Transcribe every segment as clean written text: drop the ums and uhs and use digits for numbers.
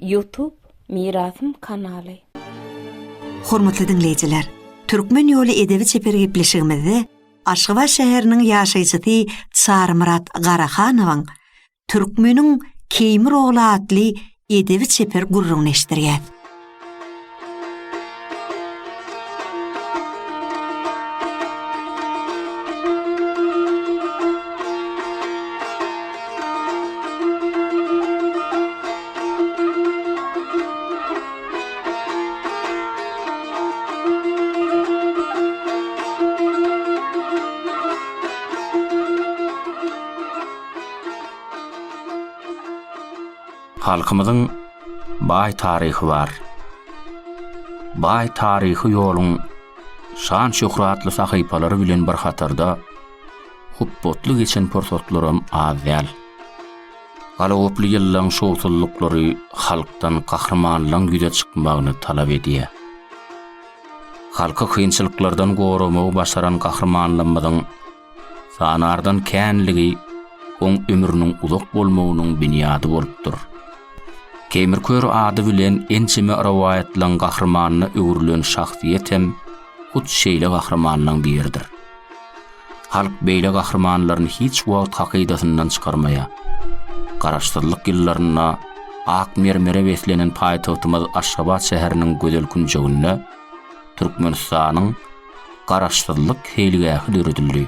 YouTube Mirasım kanaly. Hormatly dinleyijiler, Türkmen ýoly edebi çepergipleşigimizde Aşgabat şäheriniň ýaşaýjysy Sarmyrat Garahanowyň Türkmeniň Keýmir ogly adly edebi çeper gurrugyny eşdirýär. Halkymyzyň baý taryhy bar. Baý taryhy ýoluň şan şöhratly sahypalary bilen bir hatarda hupbotly geçen pursatlarym az däl. Galawply ýyllaň şowsullukları halkdan kahramanlyk güýde çykmagyny talap edýär. Halka kynçylyklardan goramagy başaran kahramanlymyzyň sanardan känligi oň ömrüniň uzak bolmagynyň büniýady bolupdyr. Kemirkör ady bilen ençime rawayatlanan gahrymanyna öwrülen şahsiýet hem hut şeýle gahrymanyň biridir. Halk beýle gahrymanylaryny hiç wagt hakydasyndan çykarmaýar. Garaşdyrlyk ýyllaryna ak mermere beslenen paýtagtymyz Aşgabat şäheriniň gözel künjeginde Türkmenistanyň garaşdyrlyk heýligäki döredildi.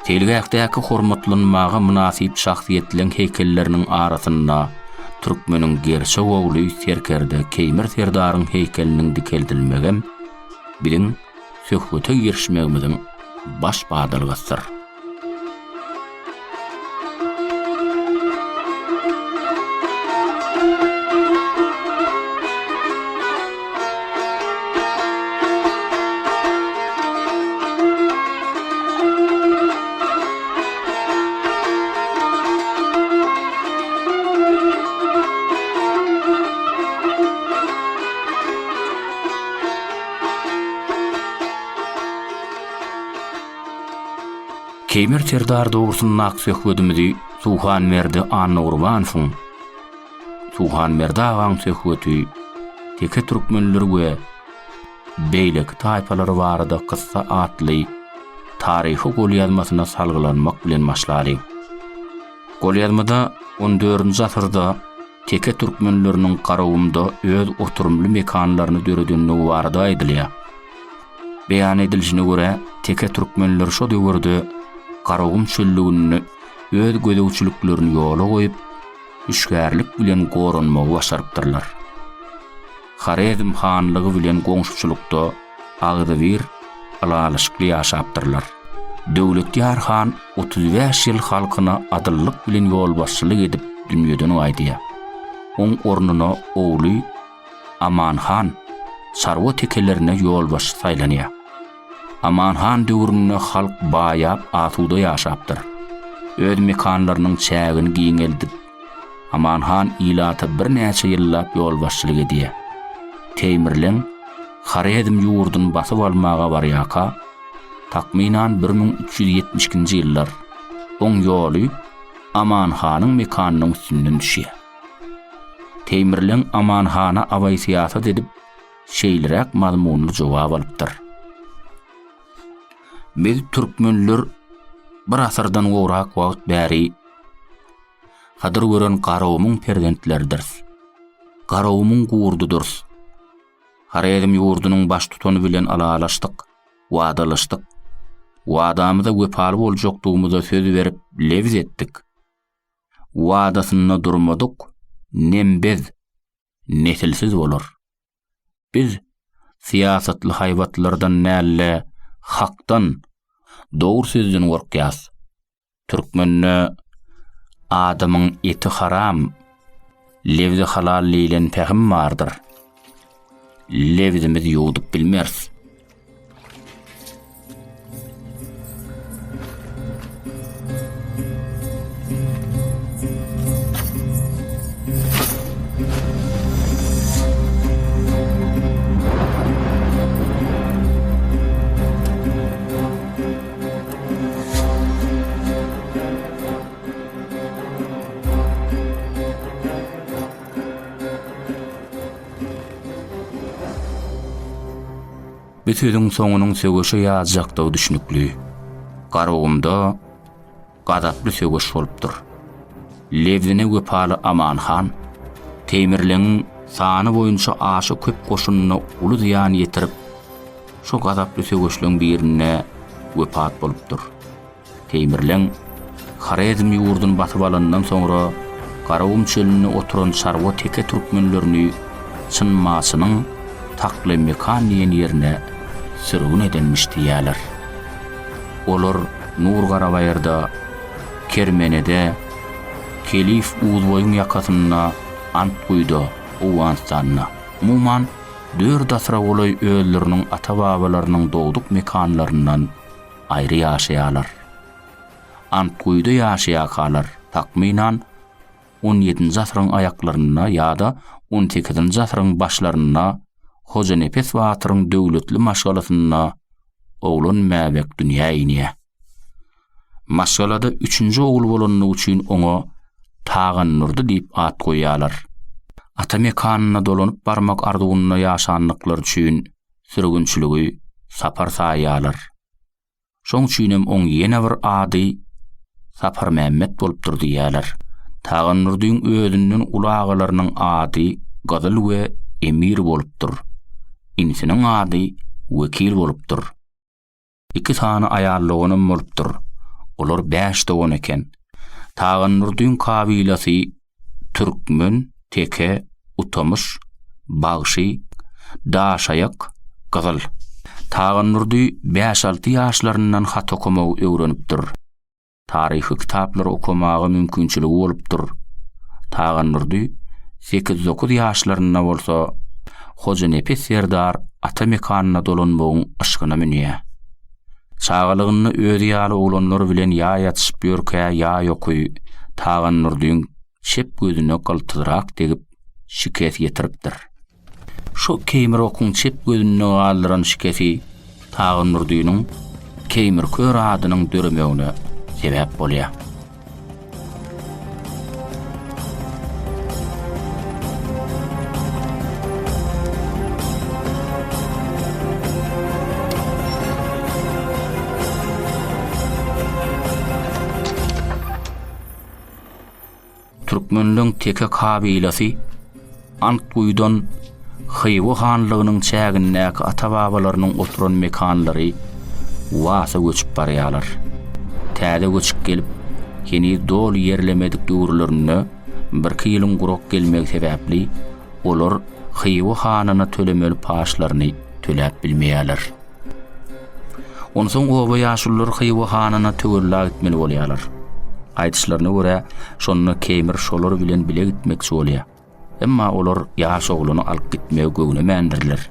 Heýligäkdäki hormatlanmaga munasyp şahsiýetliň heýkelleriniň arasynda Türkmeniň gerçek ogly Serkerde Keýmir Serdaryň heýkeliniň dikeldilmegem bilen söhbete girişmegimiziň baş badalgysydyr. Keýmir Serdar dogrusyny söhbetimizi Suhan Merdi Anna Urbanowyň Suhan Merdi agaň söhbeti teke türkmenler we beýleki taýpalary barada kıssa atly taryhy golýazmasyna salgylanmak bilen başlady. Golýazmada 14-nji asyrda teke türkmenleriniň garawymda öz oturumly mekanlaryny döredilmegi barada aýdylýar. Beýan edilişine görä teke türkmenler şo döwürde garawym çöllüğünü öz gözewçiliklerini ýola goýup üçgärlik bilen goranmagy başarypdyrlar. Harezm hanlygy bilen goňşuçylykda agdy bir alalyşykly ýaşapdyrlar. Döwletýar han 35 ýyl halkyna adyllyk bilen ýol başçylyk edip dünýeden aýdýar. Oň ornuna ogly Aman han sarwa tekelerine ýol başçy saýlanýar. Aman han döwründe halk baýap asuda ýaşapdyr. Öz mekanlarynyň çägini giňeldip, Aman han ilata bir näçe ýyllap ýol başçylyk edýär. Teýmirliň Harezm ýurdyn basyp almaga barýaka takminan 1372-nji ýyllar oň ýoly Aman hanyň mekanynyň üstünden düşýär. Teýmirliň Aman hana away siýasat edip şeýlerek mazmunly jogap alypdyr. Biz türkmenler bir asyrdan gorak wagt bäri hadyr gören garawymyň perzentleridir. Garawymyň gurdudur. Harezm ýurdunyň baş tutany bilen alalaşdyk, wadalaşdyk. Wadamyza wepaly boljakdygymyza söz berip lewz etdik. Wadasyna durmadyk, nembez, nesilsiz bolar. Biz siýasatly haýwatlardan nälle hakdan doğru sözden gorkýas. Türkmenne adamyň eti haram, lewzi halal diýilen pähim bardyr. Lewzimiz ýodup bilmers. Bir sözüň soňunyň sögüşe ýazjakda düşünükli. Garagymda gadaply sögüş bolupdyr. Lewdine Göpaly Amanhan Temirliň sany boýunça aşy köp goşunyna uly ziýan ýetirip, şo gadaply sögüşleň birine wepat bolupdyr. Temirliň Xarezm ýurdun batyp alandan soňra Garagym çölüne oturan şarwa teke türkmenlerini çynmasynyň takly mekaniýen ýerine sürgün edilmiş diýerler. Olar Nur Garabayırda, Kermenede, Kelif Uğuzboyun yakasyna, Antguyda, Uwanstanna, umuman 4 asra olay öýleriniň ata-babalarynyň dogduk mekanlaryndan aýry ýaşaýarlar. Antguyda ýaşaýarlar takminan 17-nji asyryň aýaklaryna ýa-da 18-nji asyryň başlaryna Hoja Nepes Batyryň döwletli maşgalasyna oğlun mäbek dünýä iniýe. Maşgalada 3-nji oğul bolanyny üçin oňa Tagan Nurdy diýip at goýýarlar. Ata mekanyna dolanyp barmak ardugyna ýaşanlyklar üçin sürgünçiligi sapar saýýarlar. Şoň üçinem oň ýene bir ady Sapar Mehmet bolupdyr diýerler. Tagan Nurdyň özünden ulagalarynyň ady Gazyl we Emir bolupdyr. Insiniň ady Wekil bolupdyr. 2 tane aýallygyny bolupdyr. Olar 5 dogan eken. Tagan Nurdyň kabilasy Türkmen, Teke, Utamış, Bagşy, Daşayak, Gazyl. Tagan Nurdy 5-6 ýaşlaryndan hat okumagy öwrenipdir. Taryhy kitaplary okumagy mümkinçiligi bolupdyr. Tagan Nurdy 8-9 ýaşlarynda bolsa, Hoja Nepes Serdar ata mekanyna dolanmagyň aşkyna minýär. Çağalygyny özi ýaly oglanlar bilen ýa ýatyşyp ýörkä ýa ýokuy Tagan Nurdyň şep gözüne galtyrak degip şiket ýetiripdir. Şo keýmir okuň şep gözüne galdyran şiketi Tagan Nurdynyň keýmir kör adynyň döremegine sebäp bolýar. Türkmenliň Teke kabilasy Antguydan Hywa hanlygynyň çägindäki ata-babalarynyň oturan mekanlary wasa göçüp barýarlar. Täze göçüp gelip, yeni dol ýerlemedik döwürlerini 1-2 ýylyň gurok gelmegi sebäpli olar Hywa hanyna tölemeli paşlaryny töläp bilmeýärler. Onsoň oba ýaşullar Hywa hanyna töwerlä gitmeli bolýarlar. Aýdyşlaryna görä, şonu keýmir şolar bilen bile gitmekçi bolýar. Emma olar ýaş ogluny alyp gitmegi göwüne mendirler.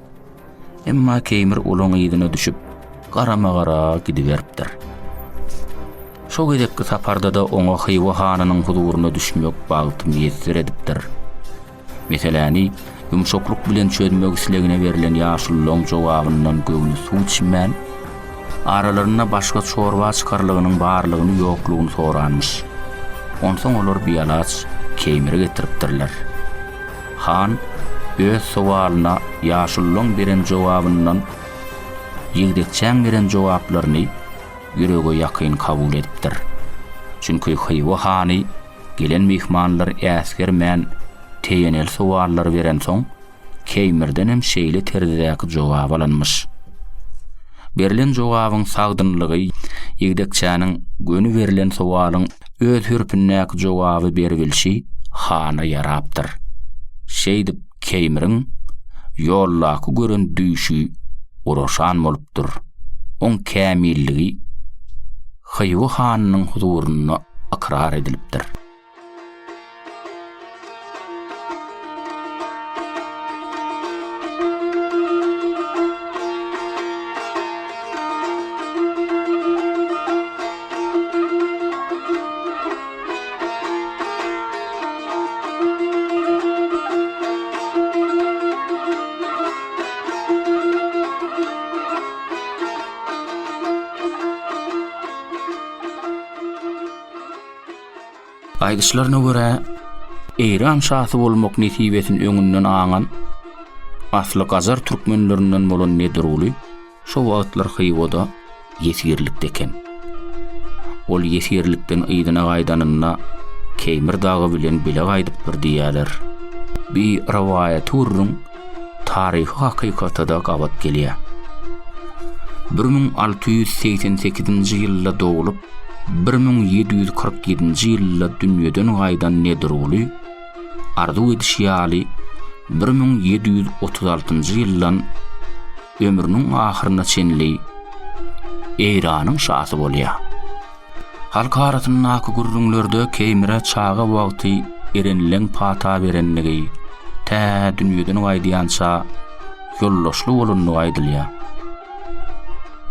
Emma keýmir olaň ýygyna düşüp, garama-gara gidiberipdir. Şo gedekki saparda da oňa Hywa hanynyň huduryna düşmek bagty meýesir edipdir. Meseleni, ýumşakluk bilen çözmek islegine berilen ýaşullaryň jogabyndan göwüne suw içmän, aralaryna başga çorba çykarlygynyň barlygyny ýoklugyny soranmış. Onsoň olar biýalaç keýmiri getiripdirler. Han öz sowalyna ýaşullaryň beren jogabyndan ýigdekçäň beren jogaplaryny ýürege ýakyn kabul edipdir. Çünki Hywa hany gelen mehmanlar äsgermän teýenel sowallar beren soň keýmirden hem şeýle terdäki jogap alanmış. Berilen jogabyň sagdynlygy ýigdekçäniň göni berilen sowalyň öz hürpünnäki jogaby berilşi hana ýarapdyr. Şeýdip keýmiriň ýollaky gören düýşi oroşan bolupdyr. On kämilligi Hywa hanynyň huduryna akrar edilipdir. Aýdyşlaryna görä, Eýran şahsy bolmak nesibetini öňünden aňan asly Gajar türkmenlerinden bolan Nediruly Şo wagtlar hyýoda ýesirlikde eken. Ol ýesirlikden ýydyna gaýdanyna Keýmir dagy bilen bile gaýdypdyr diýýärler. Bir riwaýat urrun taryhy hakykaty da gabat gelýär. 1688-nji ýylda dogulup 1747-nji ýylda dünýeden gaýdan Nedruli arzu ediş ýaly 1736-njy ýyldan ömrüniň ahyryna çenli Eýranyň şahsy bolýar. Halk aratynyň aky gurrunlerde Keýmir'e çaga wagty erenleň pata berennigi tä dünýeden gaýdýança ýollaşly bolanyny gaýdylýar.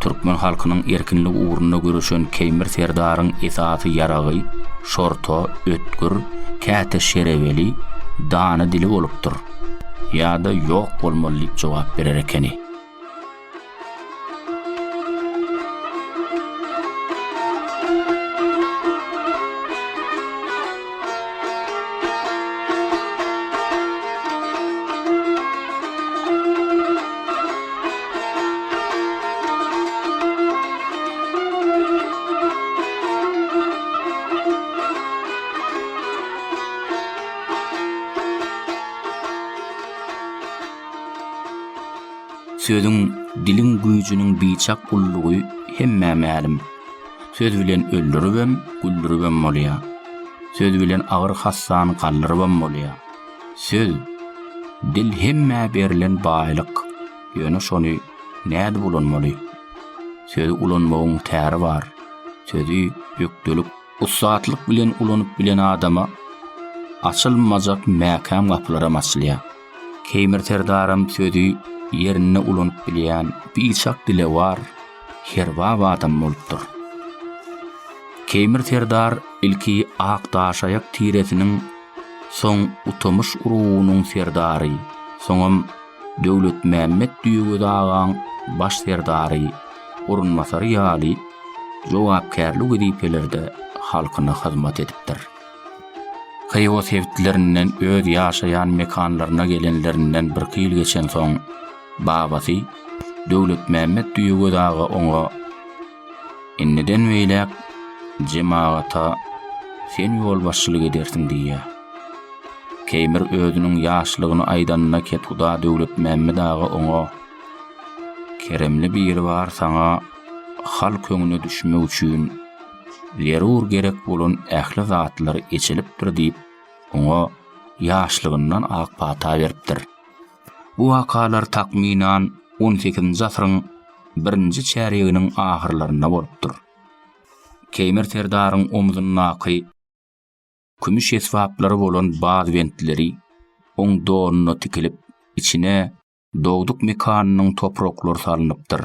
Türkmen halkynyň erkinlik uğruna görüşen Keýmir serdaryň esasy ýaragy şorto, ötkür, käte şerebeli, dana dili bolupdyr. Ýa-da ýok bolmaly diýip jogap berer ekeni. Sözüň dilin güýjüniň biçak gullugy hemme mälim. Söz bilen öldürübem, güldürübem bolýar. Söz bilen agyr hassany galdyrybam bolýar. Söz, dil hemme berilen baýlyk. Ýöne şonu näde bolanmaly? Söz ulanmagyň täri bar. Sözü ýükdelik, ussatlyk bilen ulanyp bilen adama açylmajak mäkam gaplara açylýar. Keýmir serdarym sözü yerine ulanyp bilýän biçak dile var, herwa adam bolupdyr. Keýmir serdar ilki Akdaşayak tiresiniň soň utamyş urugynyň serdary, soňam Döwlet Mämmet düýüge dagan baş serdary, urunmasary ýaly jogapkärlik edipelerde halkyna hyzmat edipdir. Hyýo sevdilerinden öz ýaşaýan mekanlaryna gelenlerinden bir kyl geçen soň babasy Döwlet Mämmet düýüge daga oňa "Inneden beýlek jemaata sen ýol başçylyk edersiň" diýýär. Keýmir özüniň ýaşlygyny aýdanyna ketguda Döwlet Mämmet daga oňa "Keremli bir bar saňa halk öňüne düşmek üçin lerur gerek bolan ähli zatlary eçilipdir" diýip oňa ýaşlygyndan akpata beripdir. Bu wakalar takminan 18-nji asyryň 1-nji çäreginiň ahyrlaryna bolupdyr. Keýmir serdaryň omuzundaky kümüş eswaplary bolan baz wentleri oň donuny tikilip içine dogduk mekanynyň toproklary salynıpdyr.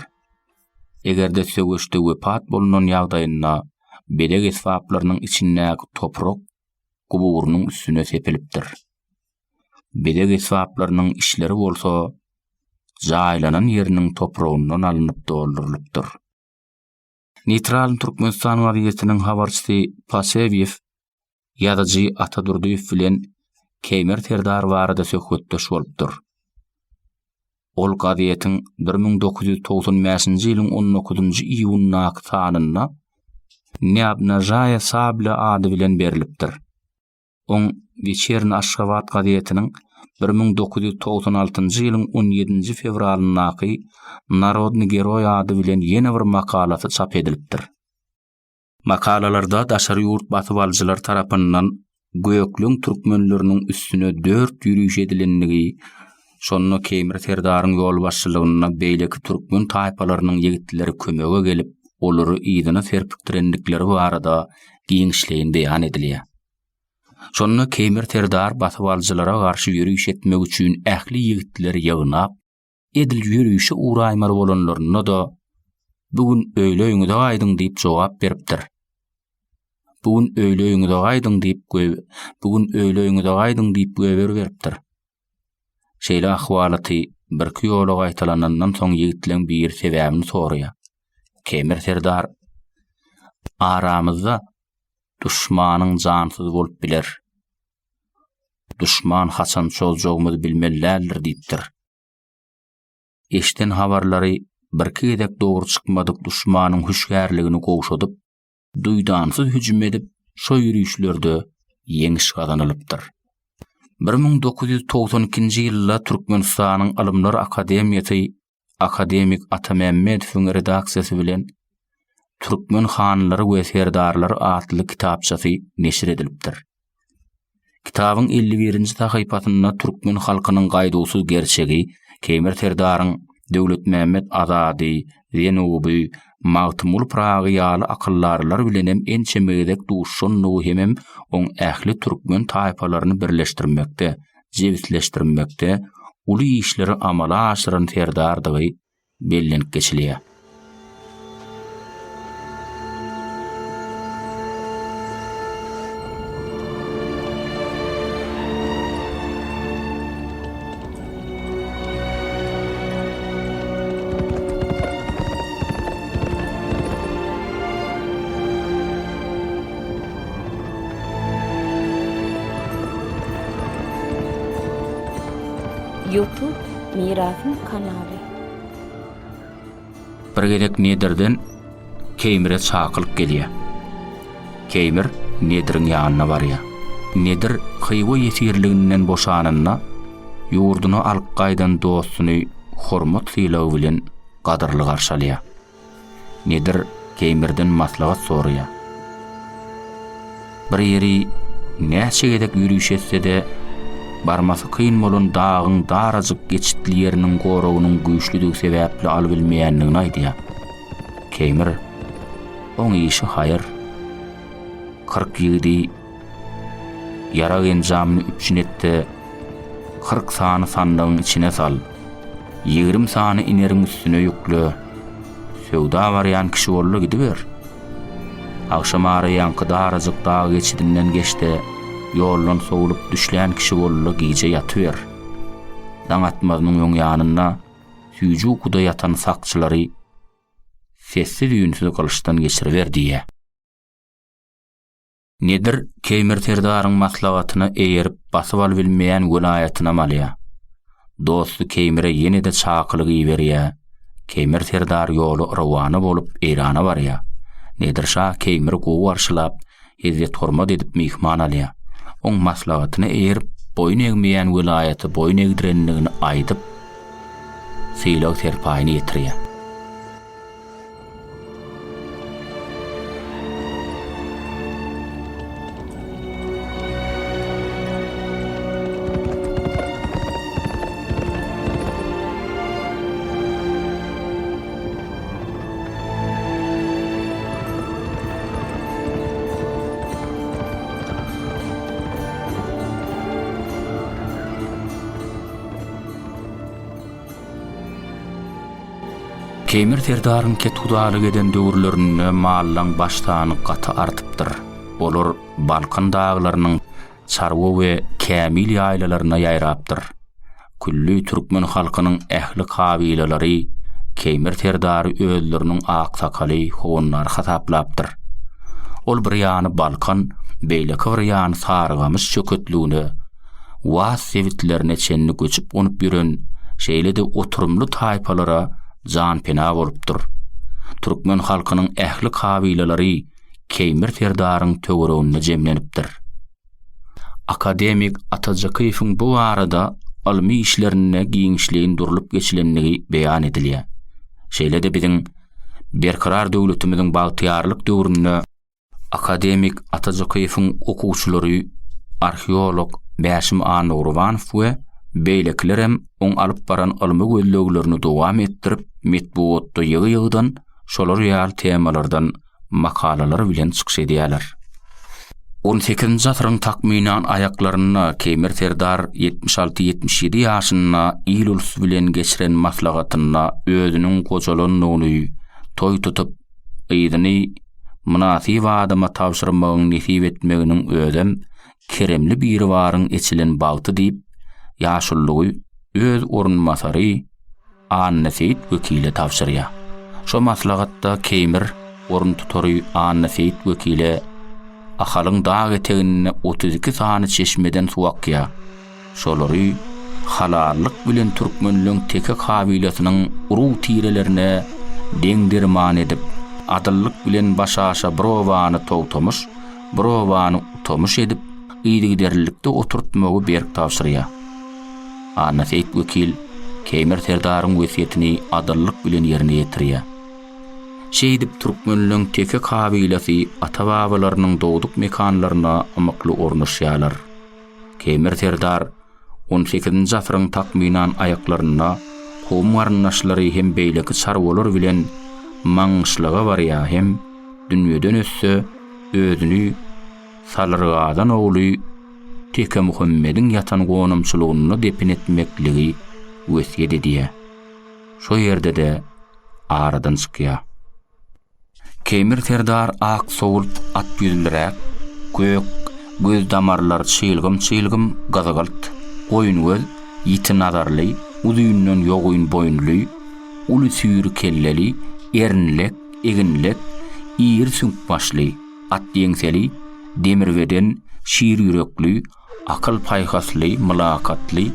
Egerde söwüşde wepat bolunan ýagdaýynda bedek eswaplarynyň içindäki toprok guburunyň üstüne sepilipdir. Bedek eswaplarynyň işleri bolsa jaýlanan ýeriniň toprogyndan alınıp doldurulupdyr. Neytral Türkmenistan gazetiniň habarçysy Paseviev ýazyjy Atadurdiýew bilen Keýmir serdar barada söhbetdeş bolupdyr. Ol gazetiň 1995-nji ýylyň 19-njy iýundaky sanyna Nebnajaya Sabla ady bilen berilipdir. Oň Вечерний Aşgabat gazetiniň 1996-njy ýylyň 17-nji fevralyndaky Narodny Geroy ady bilen ýene bir makalasy çap edilipdir. Makalalarda daşary ýurt batyp alyjylar tarapyndan göýekliň türkmenleriniň üstüne 4 ýürüş edilendigi, şonu Keýmir serdaryň ýol başçylygyna beýleki türkmen taýpalarynyň ýigitleri kömege gelip olary ýydyna serpikdirendikleri barada giňişleýin beýan edilýär. Şonu Keýmir serdar batyp alyjylara garşy ýürüş etmek üçin ähli ýigitleri ýygnap, edil ýürüşe uraýmary bolanlaryna da "Bugün öýle öňüde gaýdyň" diýip jogap beripdir. Bugün öýle öňüde gaýdyň diýip göwer beripdir. Şeýle ahwalaty bir-iki ýola gaýtalanandan soň ýigitleň bir sebäbini soraýar. Keýmir serdar "Aramyzda düşmanyň jansyz bolup biler. Düşman haçan çözjegimizi bilmellerdir" diýipdir. Eşden habarlary bir kedek doğru çıkmadyk düşmanyň hüşgärligini gowşadyp, duýdansız hüjüm edip, şo ýürüýüşlerde ýeňiş gazanylypdyr. 1992-nji ýylda Türkmenistanyň Alymlar Akademiýasy akademik Atamammedowyň redaksiýasy bilen Türkmen hanlary we serdarlary adly kitapçasy neşir edilipdir. Kitabyň 51-nji sahypasynda Türkmen halkynyň gaýdusuz gerçegi, Keýmer serdaryň Döwlet Mämmed Azady, Zenuby, Magtymul Pragy ýaly akyllarlar bilen hem ençemegedek duşşanlygy hem oň ähli türkmen taýpalaryny birleşdirmekde, jewitleşdirmekde uly işleri amala aşyran serdardygy bellenip geçilýär. YouTube Mirasym kanaly. Bir gedek Nedirden Keýmir'e çakylyp gelýär. Keýmir Nedir'in ýanyna barýar. Nedir hyýwa ýetirliginden boşanyna ýurduny alyp gaýdan dostuny hormat sylawy bilen gadyrly garşalýar. Nedir Keýmirden maslahat soraýar. Bir ýeri näçe gedek ýürüýüş etse-de barmasy kyn bolan dağın darajyk geçitli ýeriniň goragynyň güýçlüligi sebäpli aly bilmeýändigini aýdýar. Keýmir oň işi haýyr. 40 ýygy ýara genjamyny üçinetde 40 sany sandygyň içine sal. 20 sany ineriň üstüne ýükle. Söwda barýan kişi bolla gidiber. Akşam araýan darajyk dağ geçidinden geçdi. Ýoldan sowulup düşlän kişi bolla giýje ýatyber. Daň atmazynyň ýoň ýanyna süýji ukuda ýatan sakçylary sessiz ýünsiz kılışdan geçiriberdi. Nedir Keýmir serdaryň maslahatyna eýerip basyp aly bilmeýän welaýatyna malýa. Dostu Keýmir'e ýene-de çakylygy berýär. Keýmir serdar ýoly rawany bolup Eýrana barýar. Nedir şa Keýmir gowy arşylap, hizmet hormat edip mihman alýar. Oň maslahatyna eýerip boyun egmeýän welaýaty boyun egdirenligini aýdyp syýlaw serpaýyny ýetirýär. Keýmir serdaryň ketudalyk eden döwürlerinde mallan baştany gaty artypdyr. Olar Balkan dağlarynyň çarwa we kämil ýaýlalaryna ýaýrapdyr. Külli türkmen halkynyň ähli kabilelary Keýmir serdary özleriniň aksakaly, howunlary hasaplapdyr. Ol bir ýany Balkan, beýleki bir ýany sargamyş çöketligine, was sevitlerine çenni göçüp onup ýüren, şeýle-de oturumly taýpalara jan pena bolupdyr. Türkmen halkynyň ähli kabilelary Keýmir serdaryň töwereginde jemlenipdir. Akademik Atajakyýewiň bu arada almy işlerine giňişliğin durulup geçilenligi beýan edilýär. Şeýle-de biziň berkarar döwletimiziň bagtyarlyk döwründe akademik Atajakyýewiň okuwçylary, arheolog Bäşim Anurwanow we beýleklerem oň alyp baran almy gözleglerini dowam etdirip metbuatda ýygy-ýygydan şolar ýaly temalardan makalalar bilen çykyş edýärler. 18-nji asyryň takminan aýaklaryna Keýmir serdar 76-77 ýaşyna ýylulsy bilen geçiren maslahatyna özüniň gojalanlygyny toý tutup ýygyny münasib adama tawşyrmagyny nesip etmeginiň özem keremli bir waryň içilen bagty diýip ýaşullygy öz orunmasary An-Neseit wekili tawşyrýar. Şo maslahatda Keýmir orun tutary An-Neseit wekili ahalyň dağ etegine 32 sany çeşmeden suwakýar. Şolary halallyk bilen türkmenliň teke kabilatynyň uruw tirelerine deňdirman edip, adyllyk bilen başaşa browany togtamış, browany utamış edip, ýygyderlikde oturtmagy berk tapşyrýar. Ana Seyit Wekil Kemer Serdaryň wesiýetini adyllyk bilen ýerine ýetirýär. Şeýdip türkmenliň teke kabilaty ata-babalarynyň dowduk mekanlaryna amykly ornaşýarlar. Kemer Serdar 18-nji asyryň takminan aýaklaryna howum garnaşlary hem beýleki çarwalar bilen maňyşlyga barýar hem dünýeden össe özüni salyrgadan ogly Teke Muhammediň ýatan gonamçylygyny depin etmekligi wesiýet edýär. Şo ýerde de aradan çykýar. Kemer Serdar ak sowul at ýüzlärek, gök göz damarlar çylgym gazagalt, goýun göz ýiti nazarly, uzundan ýoğyn boýunly, uly süýri kelleli, ernlek, eginlek, ýer sünk başly, at ýeňseli, demirweden şiir ýürekli, akıl paýhasly, mylakatly,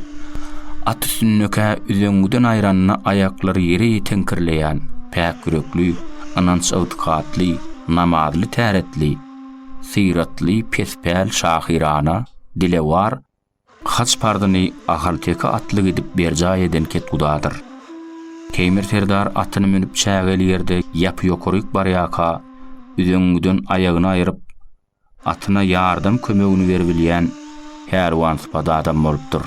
at üstünnöke üzeňden aýranna aýaklary ýere tenkirleýän, päk yürekli, ananç awtkatly, namazly täretli, siratly, pespäl şahirana, dilewar, haç pardyny ahalteka atlyk edip berja eden ketgudadyr. Kemer Serdar atyny minip çägel ýerde ýapy ýokuryk barýaka, üzeňden aýagyny aýryp, atyna ýardam kömegini berbilýän herwan spada adam bolupdyr.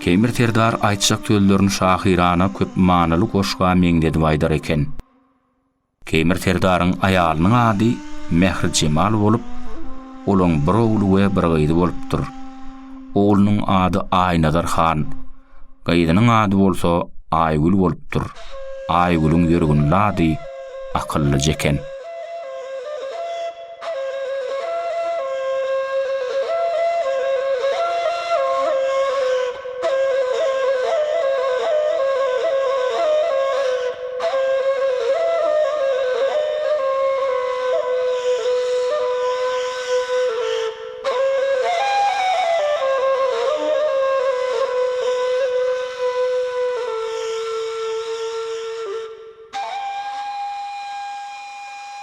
Kemer Serdar aýtjak sözlerini şahirana köp manaly goşga meňdedi baýdar eken. Kemer Serdaryň aýalynyň ady Mehr Cemal bolup, olaň bir ogly we bir gyzy bolupdyr. Oglunyň ady Aýnazar Han, gyzynyň ady bolsa Aýgül bolupdyr. Aýgüliň ýörgün lady akylly jeken.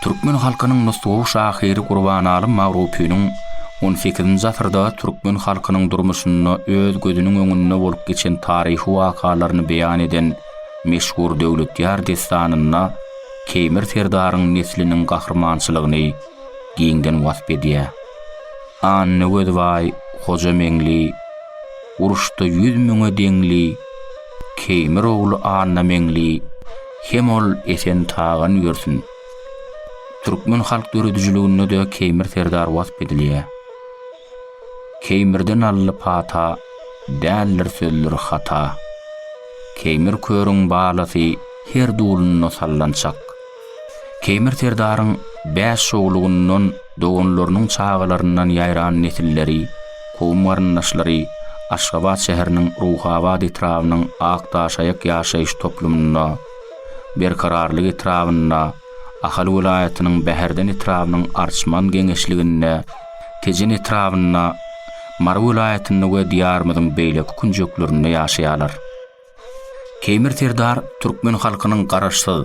Türkmen halkynyň Mustafa şahyry Gurbanaly Mawrupiýanyň 18-nji asyrda türkmen halkynyň durmuşyny öz gözüniň öňünde bolup geçen taryhy wakalaryny beýan eden meşhur döwletýar destanyna Kemer Serdaryň nesliniň gahrmançylygyny giňden wasp edýär. Anny Gözbay, Hoja Meňli, uruşda 100 000 deňli, Kemer ogly Anna Meňli, hem ol esen tagan ýörsün. Türkmen halk döredüjliginde de Kemer Serdar wasp edilýär. Kemerden ally pata, däller sözleri hata. Kemer körüň balasy her dulunyna sallançak. Kemer Serdaryň 5 şowlugyndan doganlarynyň çağalaryndan ýaýran nesilleri, howum garnaşlary Aşgabat şäheriniň Ruhabad etrawynyň Aktaşaýak ýaşaýyş toplumyna, berkararlyk etrawyna, Ahal vilayatynyň Bäherden etrawynyň arçman geňeşligine, Tejen etrawyna, Mar vilayatyny we diýarymyzyň beýleki kunjeklerinde ýaşaýarlar. Kemer Serdar türkmen halkynyň garaşsyz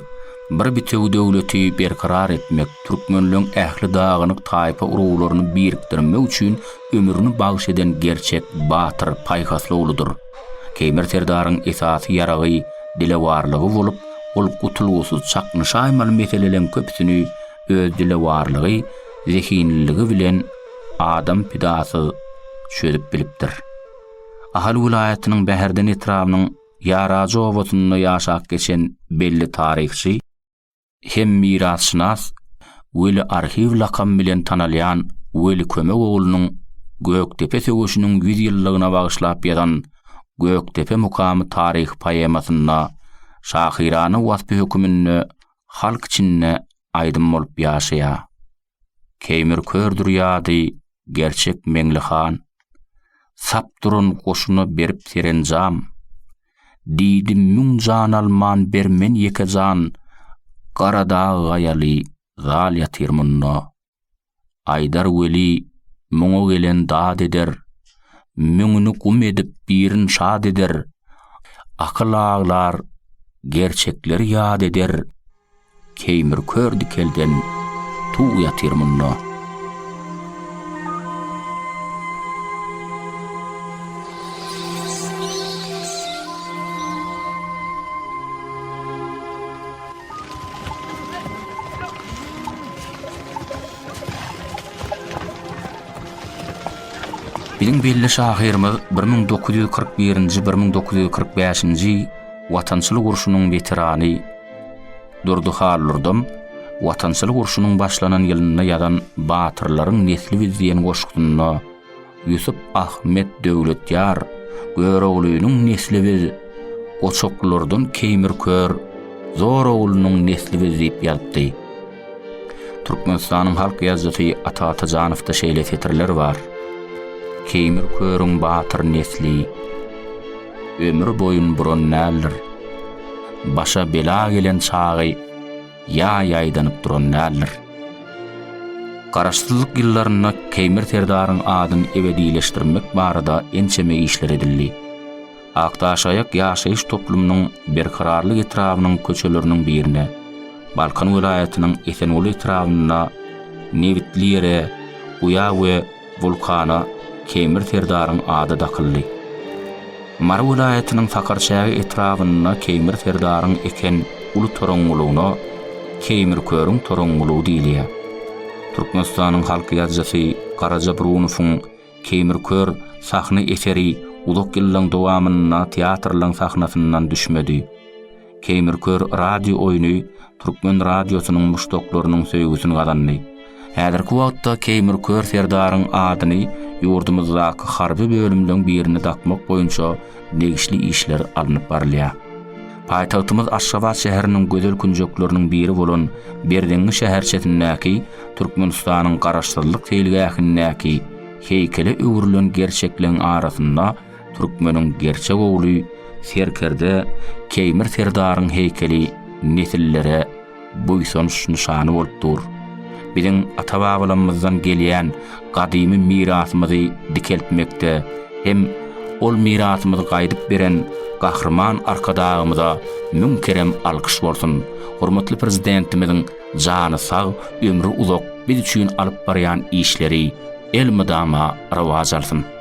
bir bitew döwleti berkarar etmek, türkmenliň ähli dagynyk taýpa uruglaryny birikdirmek üçin ömrüni bagş eden gerçek batyr paýhasly uludur. Kemer Serdaryň esasy ýaragy dilewarlygy bolup, ol gutulgusuz çaknyşaýmaly meselelerin köpsini öz dilewarlygy, zehinligi bilen adam pidasy çözüp bilipdir. Ahal vilayatynyň Bäherden etrawynyň Ýaraja owasyny ýaşap geçen belli taryhçy hem mirasşynas Weli arxiv lakam bilen tanalyan Weli Kömek oglunyň Göktepe söwüşiniň 100 ýyllygyna bagyşlap ýazan Göktepe mukamy taryh poemasyna şahirany wasp hökümini halk içinde aýdym bolup ýaşaýar. Kemer kördür ýady gerçek Meňlihan, sapdurun goşuna berip serenjam, didim müň jan alman bermen ýekejan, garada gaýaly zal ýatyr munna. Aýdar Weli muňa gelen dad eder, müňünü gum edip birin şad eder. Akıl ağlar, gerçekleri yad eder. Keýmir kör dikelden tuğ yatyr munno. Biziň belli şahyrymyz 1941-nji 1945-nji watançylyk urşunyň veterany Durdy Hallurdym. Watançylyk urşunyň başlanan ýylyna ýadan batyrlaryň nesli bizdiýen goşgunyna Yusuf Ahmet Döwletýar Göreoglynyň nesli biz goçoklardan Keýmir Kör Zoroglynyň nesli biz diýip ýazdy. Türkmenistanyň halk ýazgysy Ata Atajanowda şeýle fetirler bar. Keýmir Körüň batyr nesli ömür boyun buron nälir. Başa bela gelen çagy ýaýdanyp duran nälir. Garaşsyzlyk ýyllaryna Keýmir Terdaryň adyny ebedileşdirmek barada ençeme işler edildi. Aktaşaýak ýaşaýyş toplumynyň berkararlyk etrawynyň köçeleriniň birine, Balkan vilayatynyň Esenol etrawyna, Nevitlere, Uya we Vulkana Keýmir Terdaryň ady dakyldy. Mar vilayatynyň Fakarçagy etrawyna Keýmir Terdaryň eken uly toraňlygyna Keýmir Körüň toraňlygy diýilýär. Türkmenistanyň halk ýazgysy Garaja Brunowyň Keýmir Kör sahny eseri uzak ýyllaryň dowamyna teatrlaryň sahnasyndan düşmedi. Keýmir Kör radio oýuny Türkmen radiosynyň muştoklarynyň söýgüsini gazandy. Häzirki wagtda Keýmir Kör Terdaryň adyny ýurdumyzdaky harby bölümden birini dakmak boýunça negişli işler alınıp barylýar. Paýtagtymyz Aşgabat şäheriniň gözel künjekleriniň biri bolan Berdengi şäherçetindäki Türkmenistanyň garaşdyrlyk teýlgähindäki heýkele öwrülen gerçekliň arasynda Türkmeniň gerçek ogly Serkerde Keýmir Terdaryň heýkeli nesillere buýsanyş nişany bolup dur. Biziň ata-babalarymyzdan gelýän gadymy mirasymyzy dikeltmekde hem ol mirasymyzy gaýdyp beren gahrman arkadagymyza münkerem alkyş bolsun. Hormatly prezidentimiziň jany sag, ömrü uzak biz üçin alyp barýan işleri el mydama rawaj alsyn.